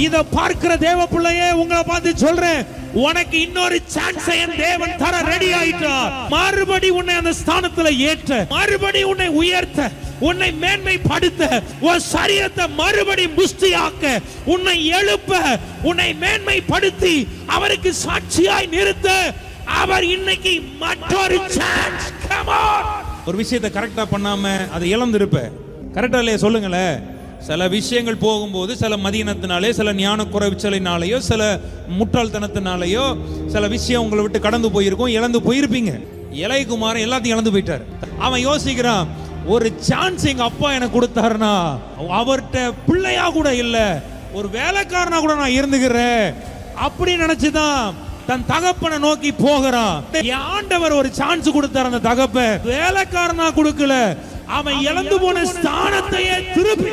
இத பார்க்கிற தேவ பிள்ளையே, உங்களை பார்த்து சொல்றேன், உனக்கு இன்னொரு சான்ஸ் என் தேவன் தர ரெடி ஆயிட்டார். மறுபடி உன்னை அந்த ஸ்தானத்துல ஏற்ற, மறுபடி உன்னை உயர்த்த, உன்னை மேன்மைப்படுத்த, உன் சரீரத்தை மறுபடி புஷ்டியாக்க, உன்னை எழுப்ப, உன்னை மேன்மைப்படுத்தி அவருக்கு சாட்சியாய் நிறுத்த அவர் இன்னைக்கு மற்றொரு சான்ஸ். Come on. ஒரு விஷயத்தை கரெக்டா பண்ணாம அதை இழந்திருப்ப. கரெக்டா இல்லையா சொல்லுங்களேன். சில விஷயங்கள் போகும்போது சில மதியினத்தினாலே, சில ஞான குறைச்சலினாலேயோ, சில முட்டாள்தனத்தினாலேயோ சில விஷயம் உங்களை விட்டு கடந்து போயிருக்கும், இழந்து போயிருப்பீங்க. இளையகுமாரன் எல்லாத்தையும் இழந்து போயிட்டார். அவன் யோசிக்கிறான், ஒரு சான்ஸ் எங்க அப்பா எனக்கு கொடுத்தாருன்னா அவர்கிட்ட பிள்ளையா கூட இல்ல, ஒரு வேலைக்காரனா கூட நான் இருந்துக்கிறேன் அப்படி நினைச்சுதான் தன் தகப்பனை நோக்கி போகிறான். ஆண்டவர் ஒரு சான்ஸ் கொடுத்தார். அந்த தகப்ப வேலைக்காரனா கொடுக்கல, அவன் இழந்து போன ஸ்தானத்தையே திருப்பி